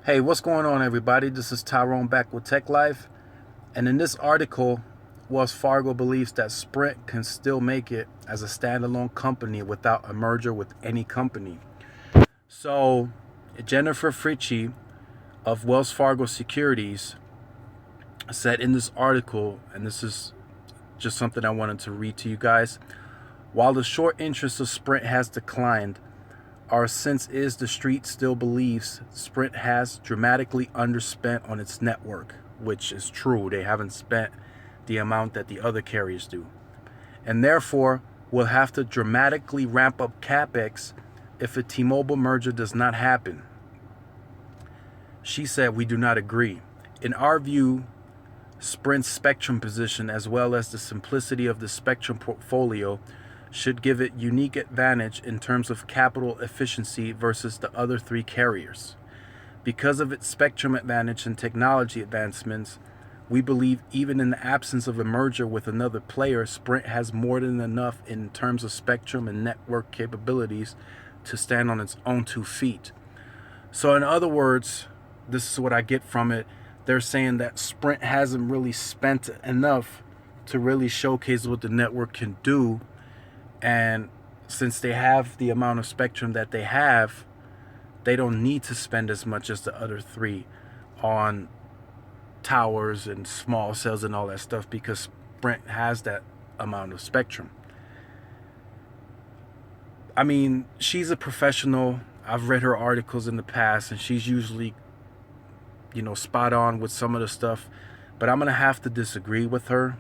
Hey, what's going on, everybody? This is Tyrone back with Tech Life. And in this article, Wells Fargo believes that Sprint can still make it as a standalone company without a merger with any company. So, Jennifer Fritchie of Wells Fargo Securities said in this article, and this is just something I wanted to read to you guys. While the short interest of Sprint has declined, our sense is the street still believes Sprint has dramatically underspent on its network, which is true. They haven't spent the amount that the other carriers do. And therefore, will have to dramatically ramp up capex if a T-Mobile merger does not happen. She said, "We do not agree. In our view, Sprint's spectrum position, as well as the simplicity of the spectrum portfolio, should give it unique advantage in terms of capital efficiency versus the other three carriers. Because of its spectrum advantage and technology advancements, we believe even in the absence of a merger with another player, Sprint has more than enough in terms of spectrum and network capabilities to stand on its own 2 feet." So in other words, this is what I get from it. They're saying that Sprint hasn't really spent enough to really showcase what the network can do. And since they have the amount of spectrum that they have, they don't need to spend as much as the other three on towers and small cells and all that stuff because Sprint has that amount of spectrum. I mean, she's a professional. I've read her articles in the past, and she's usually, spot on with some of the stuff. But I'm going to have to disagree with her.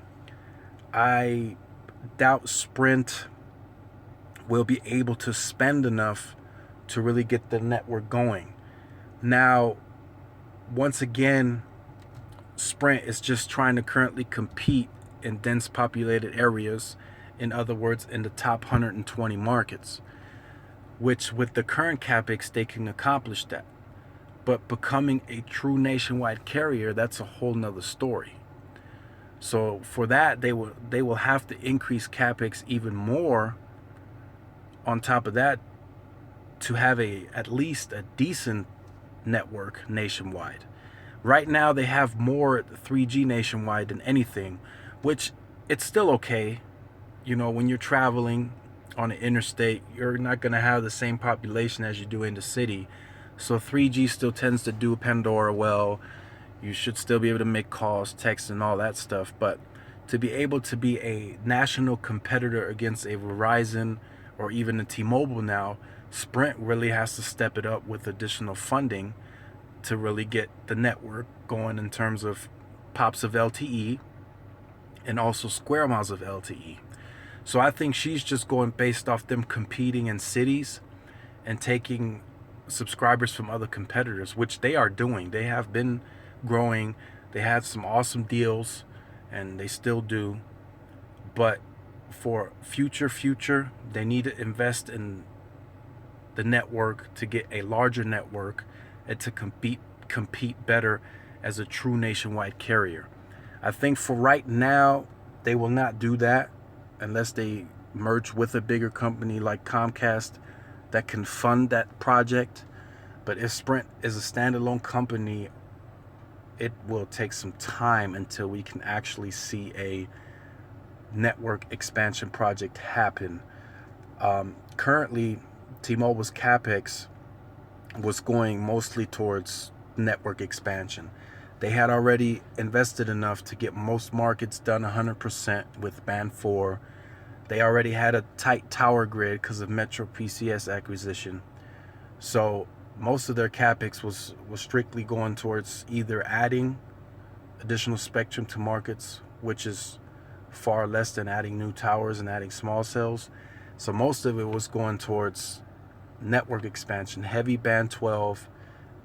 I doubt Sprint will be able to spend enough to really get the network going. Now, once again, Sprint is just trying to currently compete in dense populated areas, in other words, in the top 120 markets, which with the current capex, they can accomplish that. But becoming a true nationwide carrier, that's a whole nother story. So for that, they will have to increase capex even more on top of that to have at least a decent network nationwide. Right now they have more 3G nationwide than anything, which it's still okay. When you're traveling on an interstate, you're not going to have the same population as you do in the city. So 3G still tends to do Pandora well. You should still be able to make calls, text, and all that stuff. But to be able to be a national competitor against a Verizon or even a T-Mobile now, Sprint really has to step it up with additional funding to really get the network going in terms of pops of LTE and also square miles of LTE. So I think she's just going based off them competing in cities and taking subscribers from other competitors, which they are doing. They have been growing. They had some awesome deals, and they still do. But for future, they need to invest in the network to get a larger network and to compete better as a true nationwide carrier. I think for right now, they will not do that unless they merge with a bigger company like Comcast that can fund that project. But if Sprint is a standalone company, it will take some time until we can actually see a network expansion project happen. Currently, T-Mobile's capex was going mostly towards network expansion. They had already invested enough to get most markets done 100% with Band 4. They already had a tight tower grid because of Metro PCS acquisition. So most of their capex was strictly going towards either adding additional spectrum to markets, which is far less than adding new towers and adding small cells. So most of it was going towards network expansion, heavy Band 12,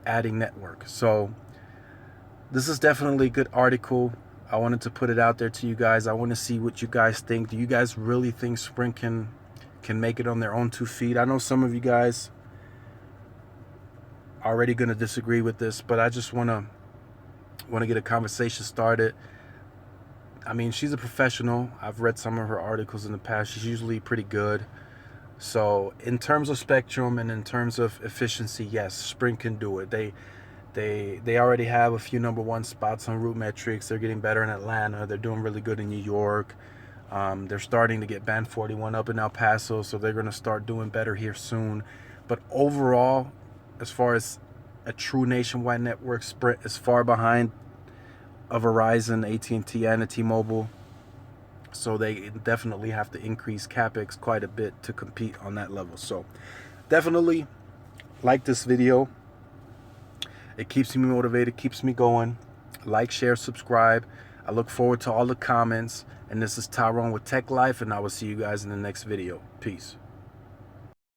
adding network. So this is definitely a good article. I wanted to put it out there to you guys. I want to see what you guys think. Do you guys really think Sprint can make it on their own 2 feet? I know some of you guys are already going to disagree with this, but I just want to get a conversation started. I mean, she's a professional. I've read some of her articles in the past. She's usually pretty good. So in terms of spectrum and in terms of efficiency, yes, Sprint can do it. They already have a few #1 spots on root metrics. They're getting better in Atlanta. They're doing really good in New York. They're starting to get band 41 up in El Paso, so they're going to start doing better here soon. But overall, as far as a true nationwide network, Sprint is far behind a Verizon, AT&T, and a T-Mobile. So they definitely have to increase CapEx quite a bit to compete on that level. So definitely like this video. It keeps me motivated, keeps me going. Like, share, subscribe. I look forward to all the comments. And this is Tyrone with Tech Life, and I will see you guys in the next video. Peace.